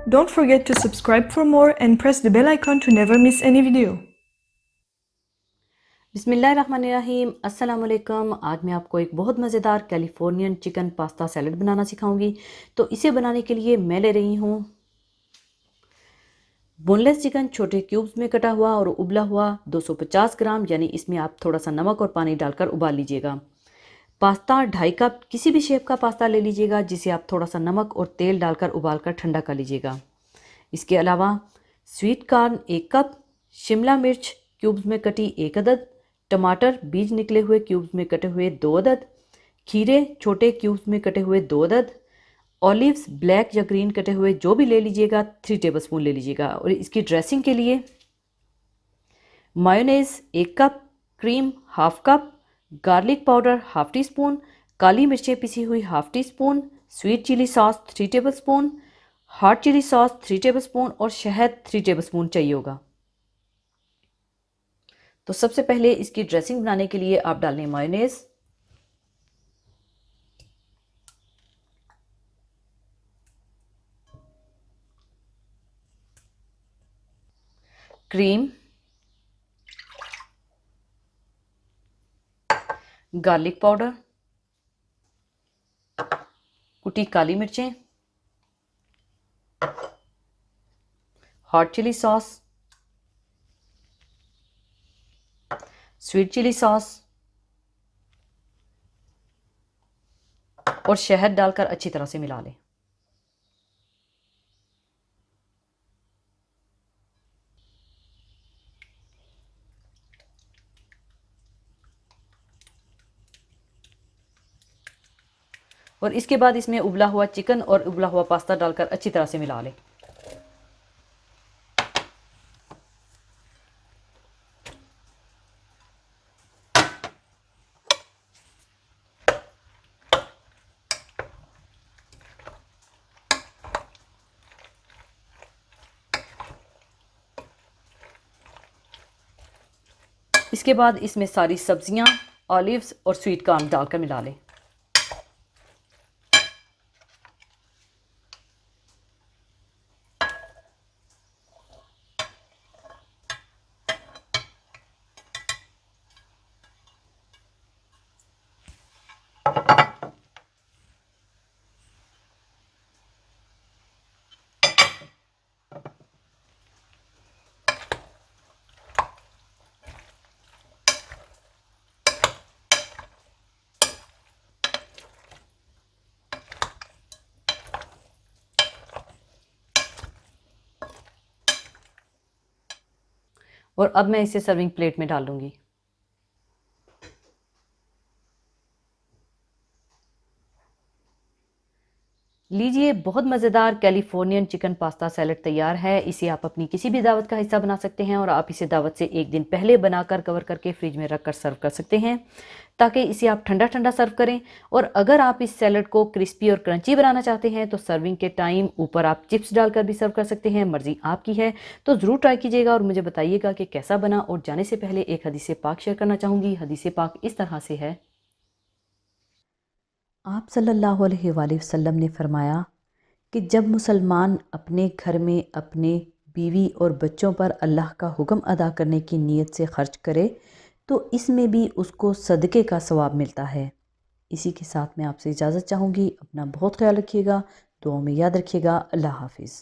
Don't forget to subscribe for more and press the bell icon to never miss any video. बिस्मिल्लाहिर्रहमानिर्रहीम, अस्सलाम वालेकुम। आज मैं आपको एक बहुत मज़ेदार कैलिफोर्नियन चिकन पास्ता सैलड बनाना सिखाऊंगी। तो इसे बनाने के लिए मैं ले रही हूँ बोनलेस चिकन, छोटे क्यूब्स में कटा हुआ और उबला हुआ 250 ग्राम, यानी इसमें आप थोड़ा सा नमक और पानी डालकर उबाल लीजिएगा। पास्ता 2.5 कप, किसी भी शेप का पास्ता ले लीजिएगा जिसे आप थोड़ा सा नमक और तेल डालकर उबाल कर ठंडा कर लीजिएगा। इसके अलावा स्वीट कॉर्न 1 कप, शिमला मिर्च क्यूब्स में कटी 1 अदद, टमाटर बीज निकले हुए क्यूब्स में कटे हुए 2 अदद, खीरे छोटे क्यूब्स में कटे हुए 2 अदद, ऑलिव्स ब्लैक या ग्रीन कटे हुए जो भी ले लीजिएगा 3 टेबलस्पून ले लीजिएगा। और इसकी ड्रेसिंग के लिए mayonnaise 1 cup, cream 1/2 cup, garlic powder 1/2 teaspoon, काली मिर्चें पिसी हुई 1/2 teaspoon, sweet chilli sauce 3 tablespoon, hot chilli sauce 3 tablespoon और शहद 3 टेबलस्पून चाहिए होगा। तो सबसे पहले इसकी ड्रेसिंग बनाने के लिए आप डाल लें मायोनेज़, क्रीम, गार्लिक पाउडर, कुटी काली मिर्चें, hot chilli sauce, sweet chilli sauce और शहद डालकर अच्छी तरह से मिला लें। और इसके बाद इसमें उबला हुआ चिकन और उबला हुआ पास्ता डालकर अच्छी तरह से मिला लें। इसके बाद इसमें सारी सब्जियां, ऑलिव्स और स्वीट कॉर्न डालकर मिला लें। और अब मैं इसे सर्विंग प्लेट में डाल लूँगी। लीजिए, बहुत मज़ेदार कैलिफोर्नियन चिकन पास्ता सैलड तैयार है। इसे आप अपनी किसी भी दावत का हिस्सा बना सकते हैं और आप इसे दावत से 1 दिन पहले बनाकर कवर करके फ्रिज में रख कर सर्व कर सकते हैं, ताकि इसे आप ठंडा ठंडा सर्व करें। और अगर आप इस सैलड को क्रिस्पी और क्रंची बनाना चाहते हैं तो सर्विंग के टाइम ऊपर आप चिप्स डालकर भी सर्व कर सकते हैं, मर्ज़ी आपकी है। तो ज़रूर ट्राई कीजिएगा और मुझे बताइएगा कि कैसा बना। और जाने से पहले एक हदीस पाक शेयर करना चाहूँगी। हदीस पाक इस तरह से है, आप सल्लल्लाहु अलैहि वसल्लम ने फरमाया कि जब मुसलमान अपने घर में अपने बीवी और बच्चों पर अल्लाह का हुक्म अदा करने की नीयत से खर्च करे तो इसमें भी उसको सदक़े का सवाब मिलता है। इसी के साथ मैं आपसे इजाज़त चाहूँगी। अपना बहुत ख्याल रखिएगा, दुआओं में याद रखिएगा। अल्लाह हाफ़िज़।